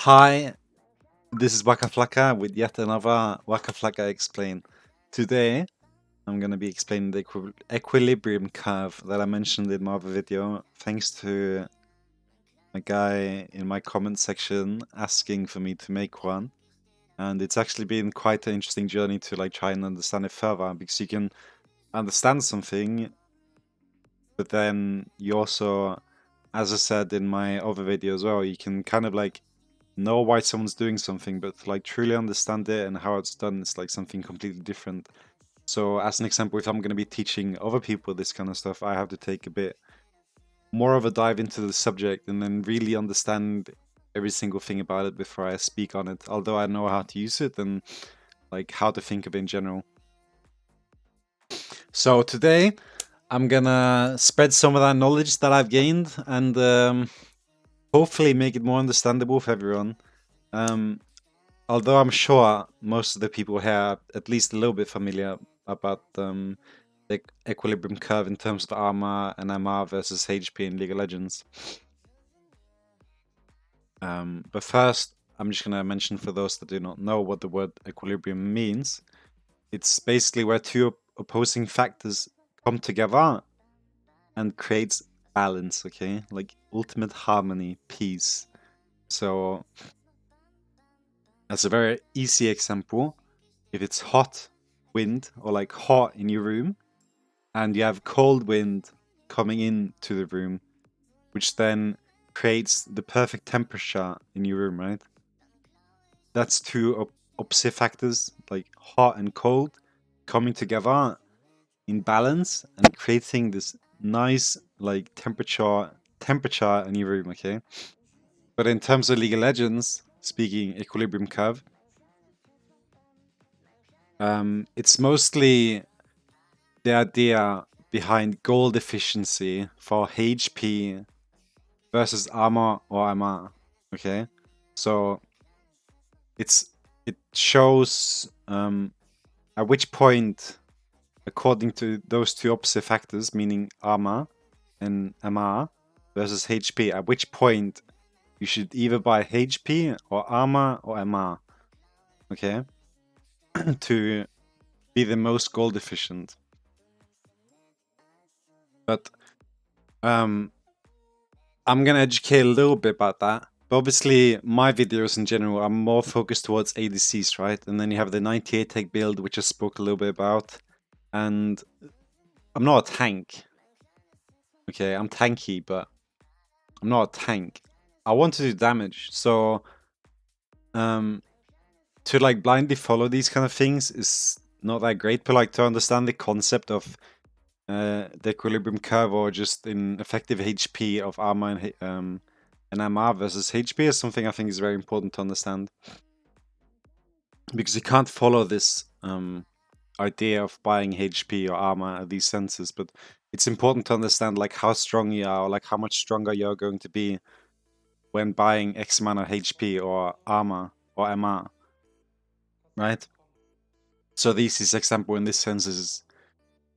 Hi, this is Wackaflcka with yet another Wackaflcka Explain. Today, I'm going to be explaining the equilibrium curve that I mentioned in my other video, thanks to a guy in my comment section asking for me to make one. And it's actually been quite an interesting journey to try and understand it further, because you can understand something, but then you also, as I said in my other video as well, you can kind of know why someone's doing something, but to truly understand it and how it's done is something completely different. So as an example, if I'm going to be teaching other people this kind of stuff, I have to take a bit more of a dive into the subject and then really understand every single thing about it before I speak on it, although I know how to use it and how to think of it in general. So today I'm gonna spread some of that knowledge that I've gained and hopefully make it more understandable for everyone. Although I'm sure most of the people here are at least a little bit familiar about the equilibrium curve in terms of armor and MR versus HP in League of Legends. But first, I'm just going to mention for those that do not know what the word equilibrium means. It's basically where two opposing factors come together and creates balance, okay? Like ultimate harmony, peace. So as a very easy example, if it's hot wind or hot in your room and you have cold wind coming into the room, which then creates the perfect temperature in your room, right? That's two opposite factors, like hot and cold, coming together in balance and creating this nice temperature in your room, okay? But in terms of League of Legends, speaking equilibrium curve, it's mostly the idea behind gold efficiency for HP versus armor or MR. Okay, so it shows at which point, according to those two opposite factors, meaning armor and MR versus HP, at which point you should either buy HP or armor or MR. Okay, to be the most gold efficient. But I'm gonna educate a little bit about that. But obviously, my videos in general are more focused towards ADCs, right? And then you have the 98 tech build, which I spoke a little bit about. And I'm not a tank. Okay, I'm tanky, but I'm not a tank. I want to do damage, so to blindly follow these kind of things is not that great. But to understand the concept of the equilibrium curve, or just in effective HP of armor and MR versus HP, is something I think is very important to understand, because you can't follow this idea of buying HP or armor at these senses, but it's important to understand how strong you are, or how much stronger you're going to be when buying X amount of HP or armor or MR, right? So this is example in this sense is,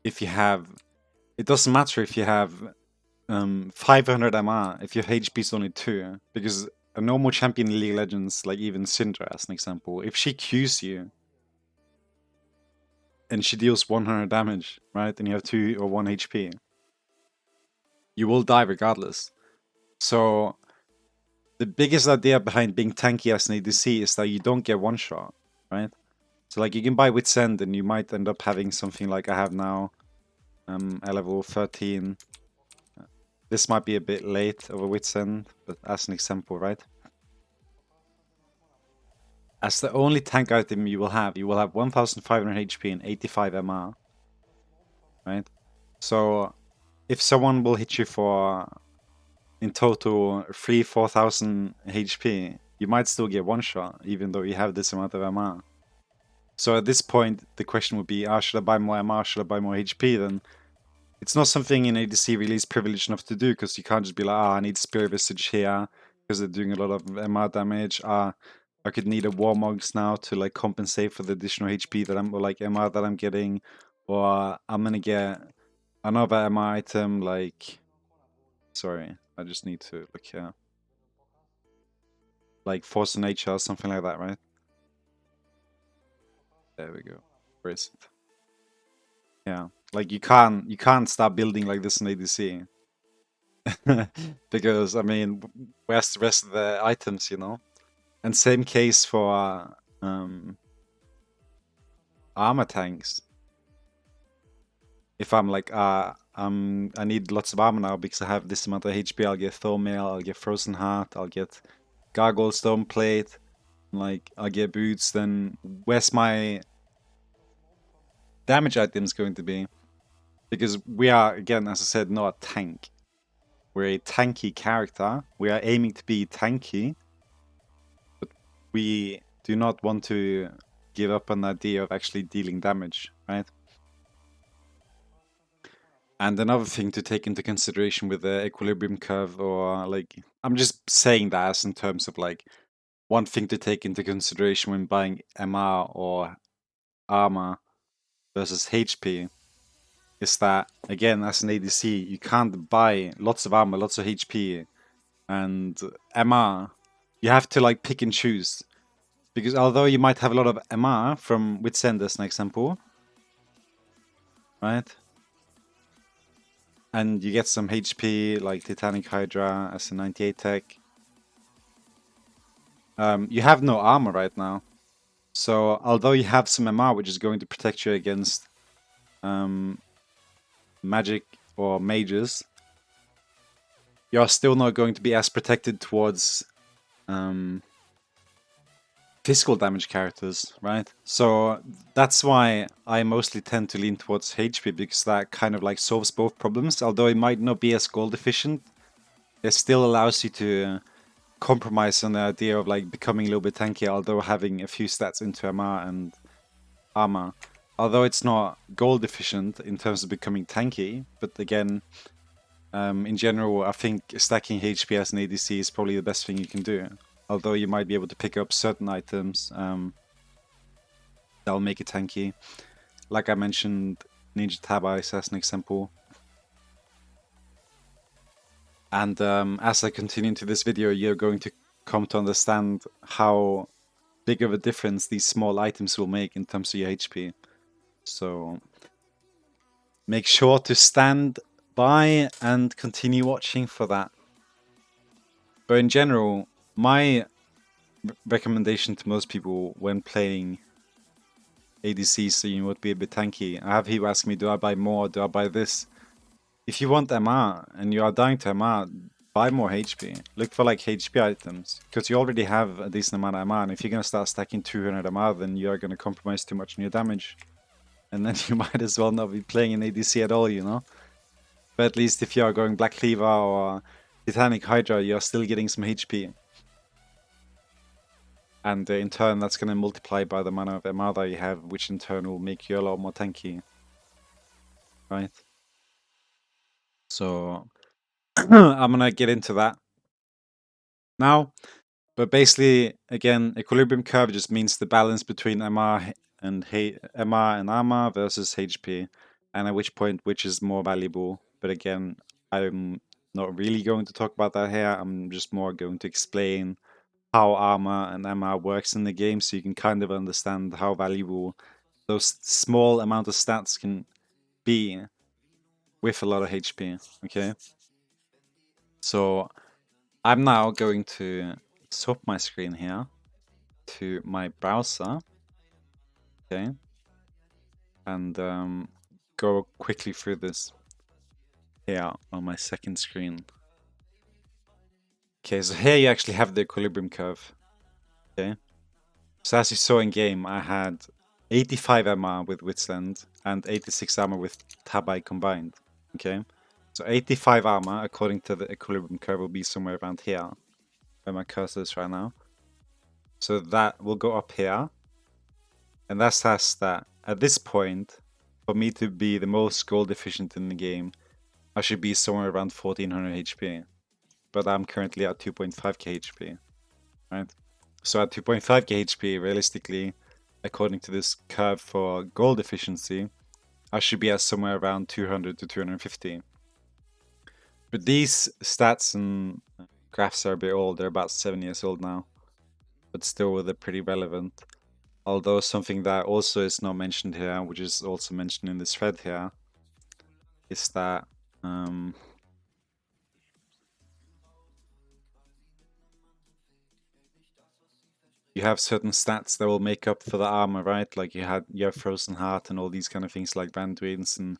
if you have, it doesn't matter if you have 500 MR if your HP is only 2, because a normal champion in League of Legends, like even Syndra as an example, if she Qs you and she deals 100 damage, right, and you have 2 or 1 HP, you will die regardless. So the biggest idea behind being tanky as an ADC is that you don't get one shot, right? So you can buy Wit's End and you might end up having something like I have now, at level 13. This might be a bit late of a Wit's End, but as an example, right? As the only tank item you will have 1500 HP and 85 MR, right? So if someone will hit you for, in total, 4,000 HP, you might still get one shot, even though you have this amount of MR. So at this point, the question would be, should I buy more MR, should I buy more HP? Then it's not something in ADC really is privileged enough to do, because you can't just be like, I need Spirit Visage here, because they're doing a lot of MR damage. I could need a Warmogs now to compensate for the additional HP that I'm, or MR that I'm getting, or I'm gonna get another MR item sorry, I just need to look here. like force of nature or something like that, right? There we go. Where is it? Yeah, like you can't start building like this in ADC. Because I mean, where's the rest of the items, you know? And same case for armor tanks. If I'm like, I need lots of armor now because I have this amount of HP, I'll get Thornmail, I'll get Frozen Heart, I'll get Gargoyle Stone Plate, like I'll get boots. Then where's my damage items going to be? Because we are, again, as I said, not a tank. We're a tanky character. We are aiming to be tanky, but we do not want to give up on the idea of actually dealing damage, right? And another thing to take into consideration with the equilibrium curve, or like, I'm just saying that as in terms of like, one thing to take into consideration when buying MR or armor versus HP is that, again, as an ADC, you can't buy lots of armor, lots of HP, and MR. You have to like pick and choose. Because although you might have a lot of MR from Witsend as an example, right? And you get some HP like Titanic Hydra as a 98 tech. You have no armor right now. So although you have some MR which is going to protect you against magic or mages, you're still not going to be as protected towards physical damage characters, right? So that's why I mostly tend to lean towards HP, because that kind of like solves both problems. Although it might not be as gold efficient, it still allows you to compromise on the idea of like becoming a little bit tanky, although having a few stats into MR and armor. Although it's not gold efficient in terms of becoming tanky, but again, in general, I think stacking HP as an ADC is probably the best thing you can do. Although you might be able to pick up certain items that'll make it tanky. Like I mentioned, Ninja Tab Ice as an example. And as I continue into this video, you're going to come to understand how big of a difference these small items will make in terms of your HP. So make sure to stand by and continue watching for that. But in general, my recommendation to most people when playing ADCs, so you would be a bit tanky, I have people ask me, do I buy more, do I buy this? If you want MR and you are dying to MR, buy more HP. Look for like HP items, because you already have a decent amount of MR, and if you're going to start stacking 200 MR, then you are going to compromise too much on your damage. And then you might as well not be playing an ADC at all, you know? But at least if you are going Black Cleaver or Titanic Hydra, you're still getting some HP. And in turn, that's going to multiply by the amount of MR that you have, which in turn will make you a lot more tanky. Right? So, I'm going to get into that now. But basically, again, equilibrium curve just means the balance between MR and armor versus HP, and at which point which is more valuable. But again, I'm not really going to talk about that here. I'm just more going to explain how armor and MR works in the game, so you can kind of understand how valuable those small amount of stats can be with a lot of HP. Okay, so I'm now going to swap my screen here to my browser, okay, and go quickly through this here on my second screen. Okay, so here you actually have the equilibrium curve, okay. So as you saw in game, I had 85 MR with Withstand and 86 armor with Tabai combined, okay. So 85 armor, according to the equilibrium curve, will be somewhere around here, where my cursor is right now. So that will go up here, and that says that at this point, for me to be the most gold efficient in the game, I should be somewhere around 1400 HP. But I'm currently at 2.5k HP, right? So at 2.5k HP, realistically, according to this curve for gold efficiency, I should be at somewhere around 200 to 250. But these stats and graphs are a bit old, they're about 7 years old now. but still they're pretty relevant. Although something that also is not mentioned here, which is also mentioned in this thread here, is that you have certain stats that will make up for the armor, right? Like you have Frozen Heart and all these kind of things like Bandwains, and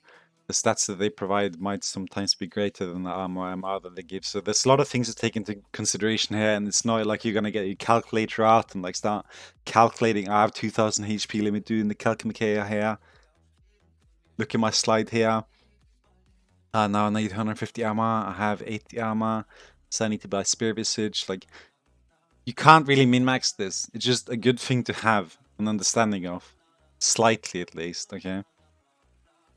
the stats that they provide might sometimes be greater than the armor MR that they give. So there's a lot of things to take into consideration here, and it's not like you're gonna get your calculator out and like start calculating. I have 2000 HP. Let me do in the calculator here. Look at my slide here. Now I need 150 armor. I have 80 armor, so I need to buy Spear Visage. Like, you can't really min-max this. It's just a good thing to have an understanding of. Slightly, at least, okay?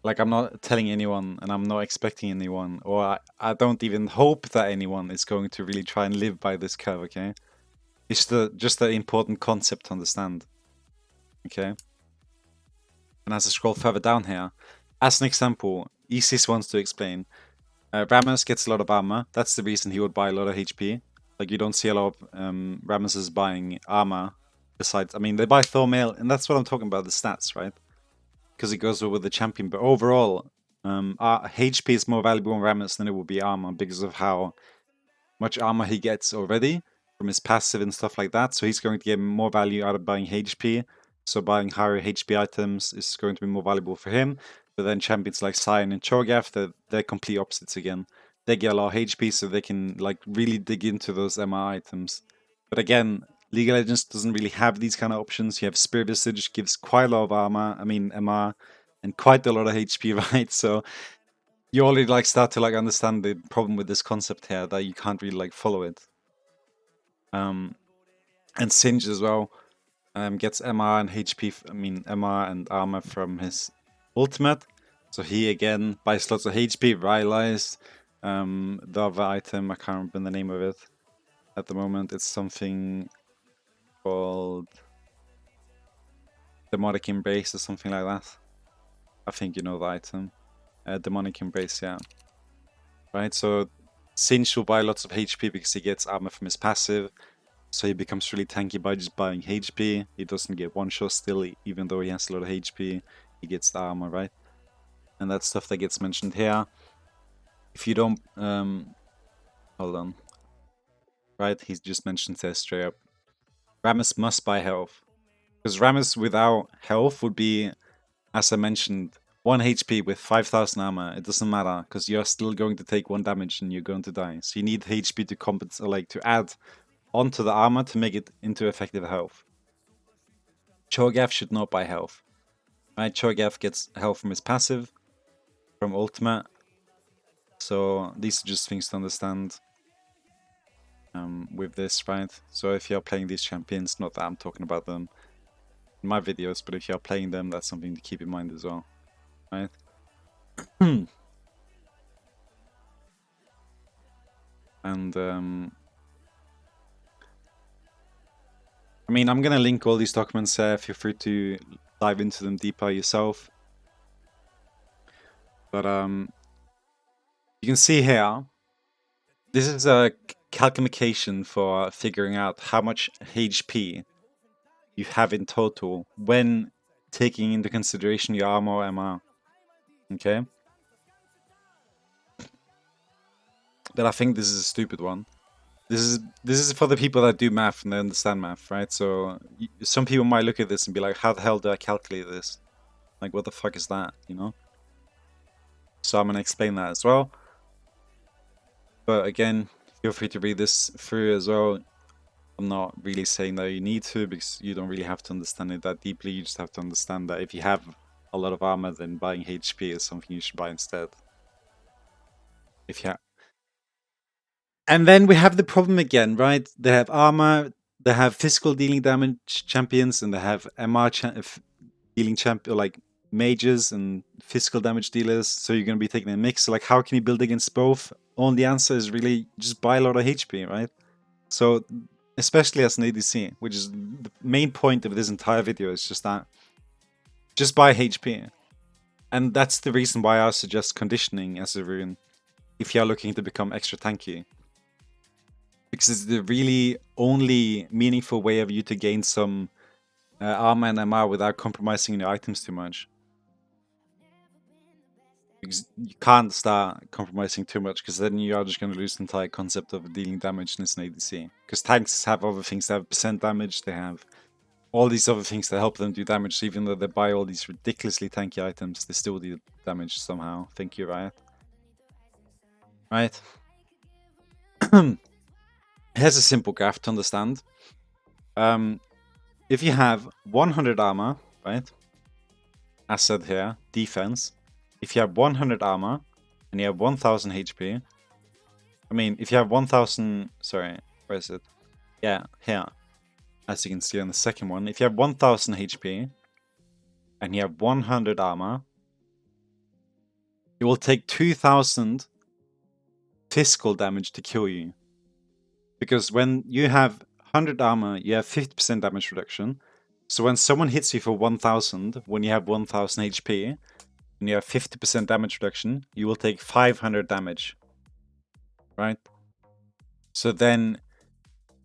Like, I'm not telling anyone, and I'm not expecting anyone, or I don't even hope that anyone is going to really try and live by this curve, okay? It's just the important concept to understand, okay? And as I scroll further down here, as an example, easiest ones to explain. Rammus gets a lot of armor. That's the reason he would buy a lot of HP. Like, you don't see a lot of Rammuses buying armor. Besides, I mean, they buy Thormail, and that's what I'm talking about, the stats, right? Because it goes with the champion. But overall, HP is more valuable on Rammus than it would be armor because of how much armor he gets already from his passive and stuff like that. So he's going to get more value out of buying HP. So buying higher HP items is going to be more valuable for him. But then champions like Sion and Cho'Gath, they're complete opposites again. They get a lot of HP, so they can like really dig into those MR items. But again, League of Legends doesn't really have these kind of options. You have Spear Visage, gives quite a lot of armor, I mean MR, and quite a lot of HP, right? So you already like start to like understand the problem with this concept here, that you can't really like follow it. And Singe as well gets MR and HP, I mean MR and armor from his ultimate. So he again buys lots of HP, Rylai's. The other item, I can't remember the name of it at the moment. It's something called Demonic Embrace or something like that. I think you know the item. Demonic Embrace, yeah. Right, so Singe will buy lots of HP because he gets armor from his passive. So he becomes really tanky by just buying HP. He doesn't get one shot still, even though he has a lot of HP. He gets the armor, right? And that's stuff that gets mentioned here. If you don't... hold on. Right, he's just mentioned there straight up. Rammus must buy health. Because Rammus without health would be, as I mentioned, 1 HP with 5000 armor. It doesn't matter, because you're still going to take 1 damage and you're going to die. So you need HP to compensate, like to add onto the armor to make it into effective health. Cho'Gath should not buy health. Right, Cho'Gath gets health from his passive, from ultimate. So these are just things to understand with this, right? So if you're playing these champions, not that I'm talking about them in my videos, but if you're playing them, that's something to keep in mind as well, right? And I mean, I'm gonna link all these documents there. Feel free to dive into them deeper yourself. But you can see here, this is a calculation for figuring out how much HP you have in total when taking into consideration your armor or MR. Okay? But I think this is a stupid one. This is for the people that do math and they understand math, right? So some people might look at this and be like, how the hell do I calculate this? Like, what the fuck is that, you know? So I'm going to explain that as well. But again, feel free to read this through as well. I'm not really saying that you need to, because you don't really have to understand it that deeply. You just have to understand that if you have a lot of armor, then buying HP is something you should buy instead. If you And then we have the problem again, right? They have armor, they have physical dealing damage champions, and they have MR dealing champion, like mages and physical damage dealers. So you're going to be taking a mix. So like, how can you build against both? Only answer is really just buy a lot of HP, right? So especially as an ADC, which is the main point of this entire video, is just that just buy HP. And that's the reason why I suggest conditioning as a rune if you're looking to become extra tanky. Because it's the really only meaningful way of you to gain some armor and MR without compromising your items too much. Because you can't start compromising too much, because then you are just going to lose the entire concept of dealing damage in this ADC. Because tanks have other things, they have percent damage, they have all these other things that help them do damage, so even though they buy all these ridiculously tanky items, they still do damage somehow. Thank you, Riot. Right? Here's a simple graph to understand. If you have 100 armor, right? As said here, defense. If you have 100 armor and you have 1000 HP, I mean, if you have 1000, sorry, where is it? Yeah, here. As you can see on the second one, if you have 1000 HP and you have 100 armor, it will take 2000 physical damage to kill you. Because when you have 100 armor, you have 50% damage reduction. So when someone hits you for 1000, when you have 1000 HP, and you have 50% damage reduction, you will take 500 damage. Right? So then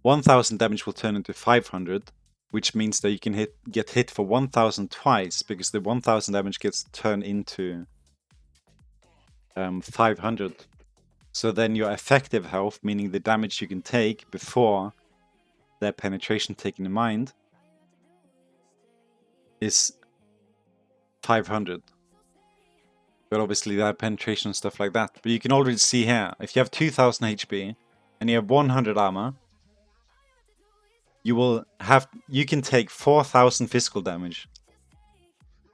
1000 damage will turn into 500, which means that you can get hit for 1000 twice, because the 1000 damage gets turned into 500. So then your effective health, meaning the damage you can take before their penetration taken in mind, is 500. But obviously they have penetration and stuff like that. But you can already see here, if you have 2000 HP and you have 100 armor, you can take 4000 physical damage.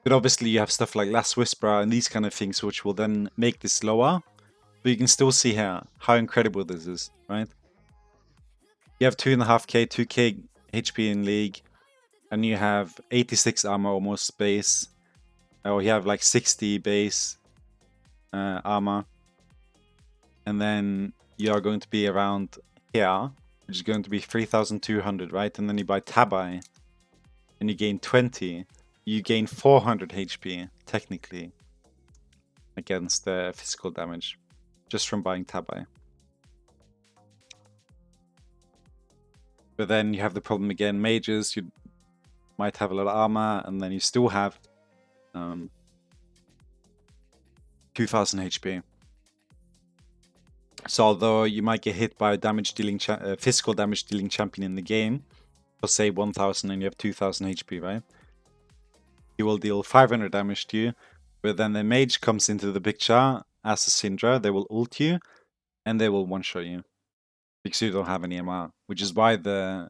But obviously you have stuff like Last Whisperer and these kind of things, which will then make this lower. But you can still see here how incredible this is, right? You have 2.5k, 2k HP in League, and you have 86 armor almost base. Or you have like 60 base armor. And then you are going to be around here, which is going to be 3200, right? And then you buy Tabai, and you gain 20. You gain 400 HP, technically, against the physical damage, just from buying Tabai. But then you have the problem again, mages, you might have a lot of armor, and then you still have 2000 HP. So although you might get hit by a physical damage dealing champion in the game, for say 1000 and you have 2000 HP, right? He will deal 500 damage to you, but then the mage comes into the picture as a Syndra, they will ult you, and they will one-shot you. Because you don't have any MR, which is why the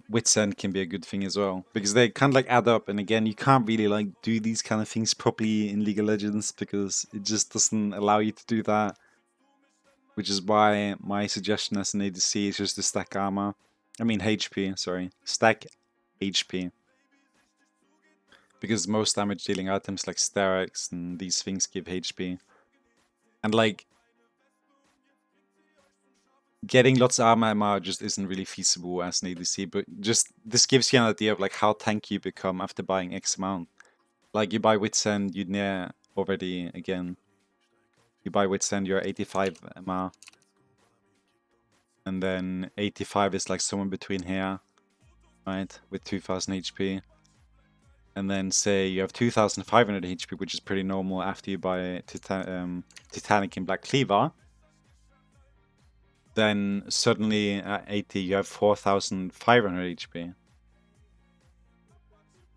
Wit's End can be a good thing as well. Because they kind of like add up, and again, you can't really like do these kind of things properly in League of Legends, because it just doesn't allow you to do that. Which is why my suggestion as an ADC is just to stack armor. I mean HP, sorry. Stack HP. Because most damage dealing items like Sterex and these things give HP. And like, getting lots of armor MR just isn't really feasible as an ADC, but just this gives you an idea of like how tanky you become after buying X amount. Like you buy Wit's End, you near already again. You buy Wit's End, you're 85 MR. And then 85 is like somewhere between here, right, with 2000 HP. And then say you have 2500 HP, which is pretty normal after you buy Titanic in Black Cleaver. Then suddenly at 80 you have 4500 HP.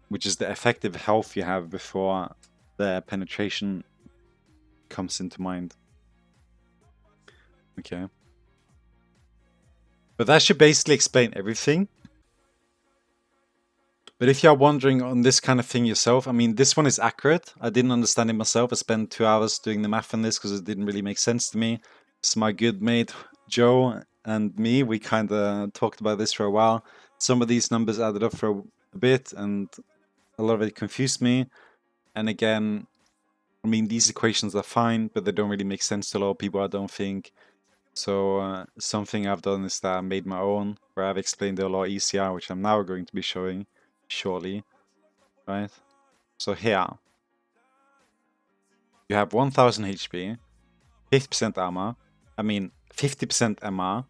Which is the effective health you have before the penetration comes into mind. Okay. But that should basically explain everything. But if you are wondering on this kind of thing yourself, I mean, this one is accurate. I didn't understand it myself. I spent 2 hours doing the math on this because it didn't really make sense to me. So my good mate Joe and me, we kind of talked about this for a while. Some of these numbers added up for a bit, and a lot of it confused me. And again, I mean, these equations are fine, but they don't really make sense to a lot of people, I don't think. So something I've done is that I made my own, where I've explained it a lot easier, which I'm now going to be showing shortly, right? So here, you have 1000 HP, 50% armor, I mean 50% MR,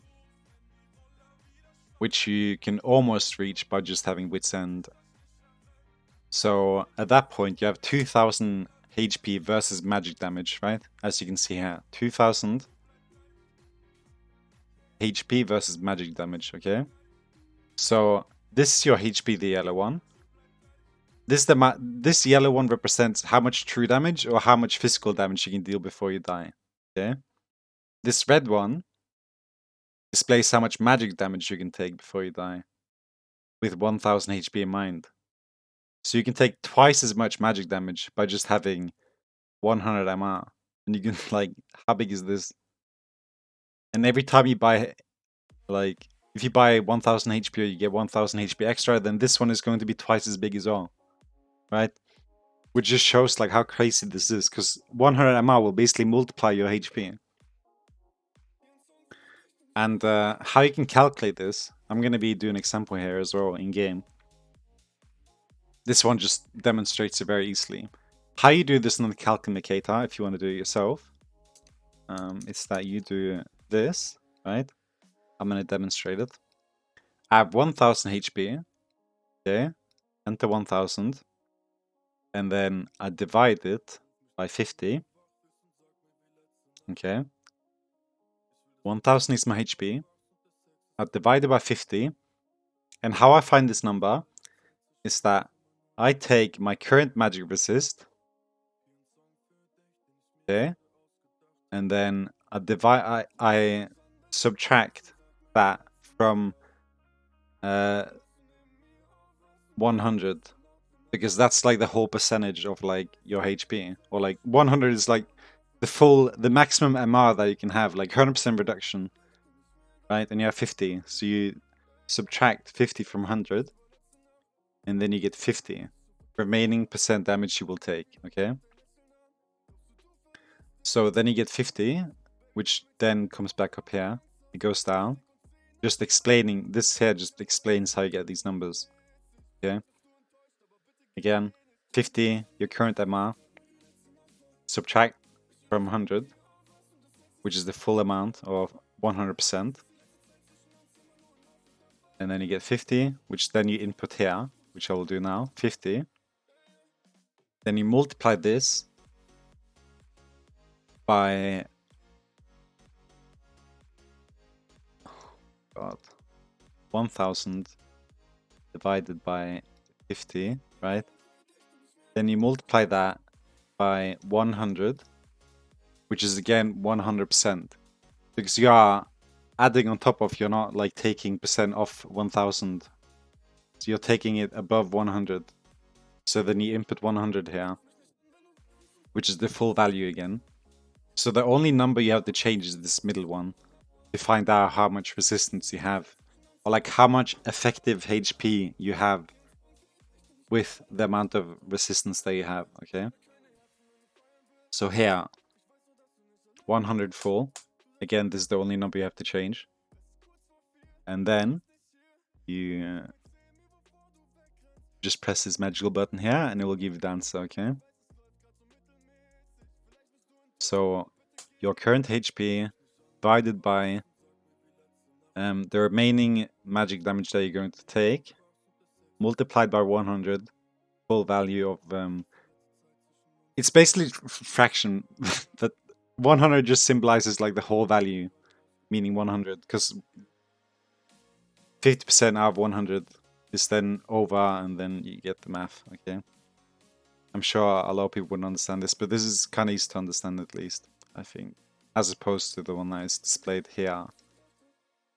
which you can almost reach by just having wits end. So at that point, you have 2000 HP versus magic damage, right? As you can see here, 2000 HP versus magic damage, okay? So this is your HP, the yellow one. This yellow one represents how much true damage or how much physical damage you can deal before you die, okay? This red one displays how much magic damage you can take before you die, with 1000 HP in mind. So you can take twice as much magic damage by just having 100 MR. And you can, like, how big is this? And every time you buy, like, if you buy 1000 HP or you get 1000 HP extra, then this one is going to be twice as big as well, right? Which just shows, like, how crazy this is, because 100 MR will basically multiply your HP. And how you can calculate this, I'm going to be doing an example here as well in game. This one just demonstrates it very easily. How you do this on the calculator, if you want to do it yourself, it's that you do this, right? I'm going to demonstrate it. I have 1000 HP, okay? Enter 1000, and then I divide it by 50, okay? 1000 is my HP. I divide it by 50, and how I find this number is that I take my current magic resist, okay, and then I subtract that from 100, because that's like the whole percentage of like your HP, or like 100 is like the maximum MR that you can have, like 100% reduction, right? And you have 50, so you subtract 50 from 100, and then you get 50 remaining percent damage you will take, okay? So then you get 50, which then comes back up here. It goes down. Just explaining, this here just explains how you get these numbers, okay? Again, 50, your current MR, subtract from 100, which is the full amount of 100%. And then you get 50, which then you input here, which I will do now, 50. Then you multiply this by, God, 1000 divided by 50, right? Then you multiply that by 100, which is again 100%, because you are adding on top of, you're not like taking percent off 1000, so you're taking it above 100. So then you input 100 here, which is the full value again. So the only number you have to change is this middle one to find out how much resistance you have, or like how much effective HP you have with the amount of resistance that you have, okay? So here, 100 full. Again, this is the only number you have to change. And then you just press this magical button here and it will give you the answer, okay? So your current HP divided by the remaining magic damage that you're going to take, multiplied by 100, full value of... it's basically fraction, but 100 just symbolizes like the whole value, meaning 100, because 50% out of 100 is then over, and then you get the math, okay? I'm sure a lot of people wouldn't understand this, but this is kind of easy to understand at least, I think, as opposed to the one that is displayed here,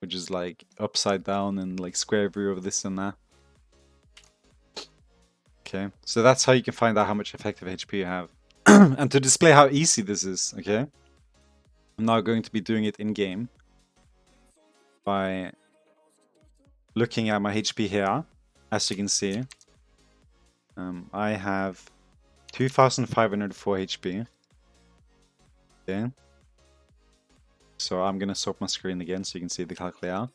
which is like upside down and like square view of this and that. Okay, so that's how you can find out how much effective HP you have. And to display how easy this is, okay, I'm now going to be doing it in game by looking at my HP here. As you can see, I have 2504 HP. Okay, so I'm gonna swap my screen again so you can see the calculator.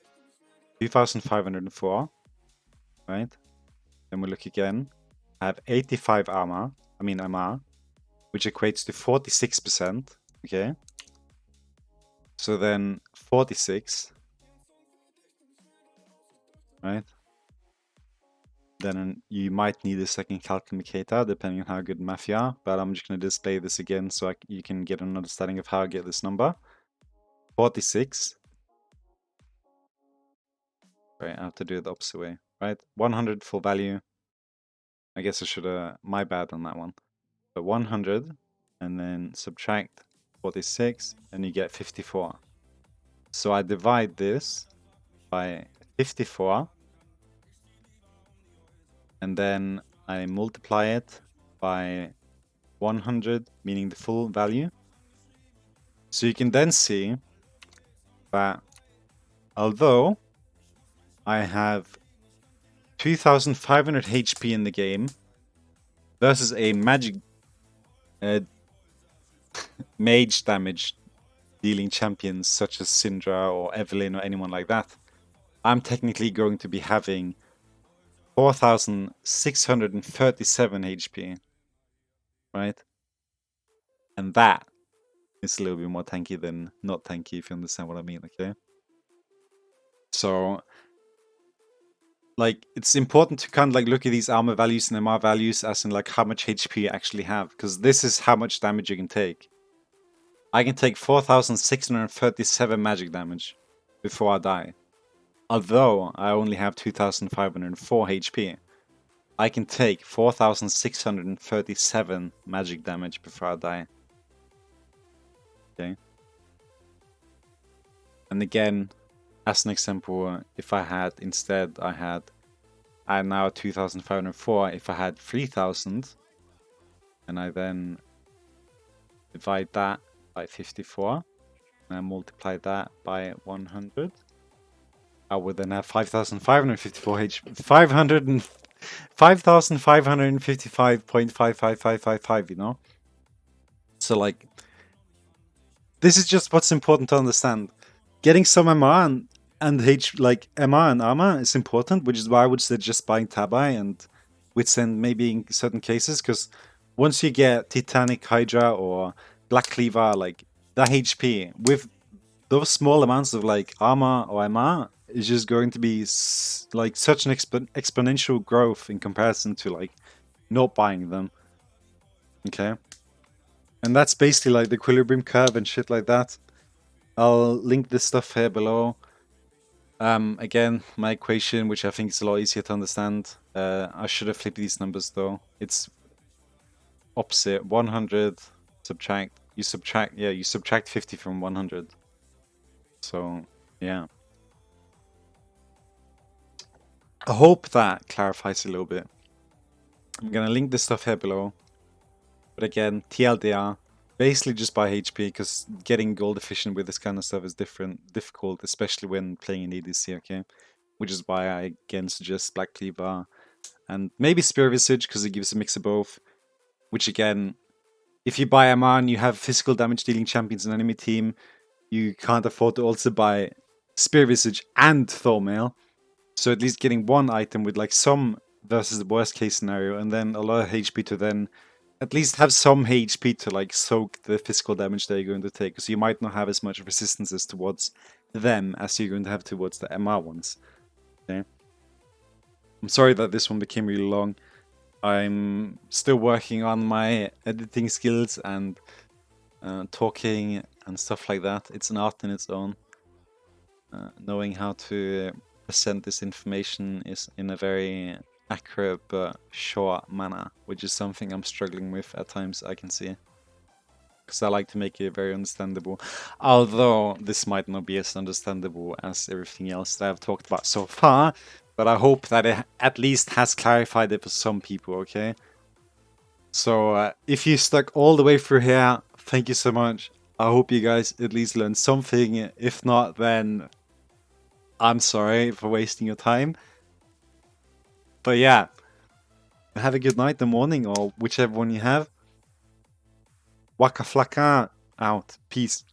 2504, right? Then we look again. I have 85 armor, MR, which equates to 46%, okay? So then 46 right? Then you might need a second calculator depending on how good math you are, but I'm just going to display this again so you can get an understanding of how I get this number. 46. Right, I have to do it the opposite way, right? 100 full value. I guess I should have, my bad on that one. But 100 and then subtract 46 and you get 54. So I divide this by 54 and then I multiply it by 100, meaning the full value. So you can then see that although I have 2500 HP in the game versus a magic mage damage dealing champions such as Syndra or Evelynn or anyone like that, I'm technically going to be having 4637 HP, right? And that is a little bit more tanky than not tanky, if you understand what I mean, okay? So, like, it's important to kind of like look at these armor values and MR values as in like how much HP you actually have, because this is how much damage you can take. I can take 4637 magic damage before I die. Although I only have 2504 HP, I can take 4637 magic damage before I die. Okay. And again, as an example, if I had instead, I now 2504, if I had 3000, and I then divide that by 54, and I multiply that by 100, I would then have 5554 HP, 5555.55555, you know? So like, this is just what's important to understand. Getting some MR and MR and armor is important, which is why I would suggest buying Tabai and Withstand maybe in certain cases, because once you get Titanic Hydra or Black Cleaver, like that HP with those small amounts of like armor or MR is just going to be like such an exponential growth in comparison to like not buying them. Okay, and that's basically like the equilibrium curve and shit like that. I'll link this stuff here below. Again, my equation, which I think is a lot easier to understand. I should have flipped these numbers though. It's opposite. 100 you subtract 50 from 100. So yeah, I hope that clarifies a little bit. I'm gonna link this stuff here below. But again, TLDR, basically just buy HP, because getting gold efficient with this kind of stuff is difficult, especially when playing an ADC, okay? Which is why I again suggest Black Cleaver and maybe Spear Visage, because it gives a mix of both. Which again, if you buy MR and you have physical damage dealing champions in an enemy team, you can't afford to also buy Spear Visage and Thormail. So at least getting one item with like some versus the worst case scenario, and then a lot of HP to then at least have some HP to like soak the physical damage that you're going to take, because you might not have as much resistances towards them as you're going to have towards the MR ones. Okay. I'm sorry that this one became really long. I'm still working on my editing skills and talking and stuff like that. It's an art in its own. Knowing how to present this information is in a very accurate but short manner, which is something I'm struggling with at times, I can see. Because I like to make it very understandable. Although this might not be as understandable as everything else that I've talked about so far, but I hope that it at least has clarified it for some people, okay? So if you stuck all the way through here, thank you so much. I hope you guys at least learned something. If not, then I'm sorry for wasting your time. But yeah, have a good night, the morning, or whichever one you have. Wackaflcka out. Peace.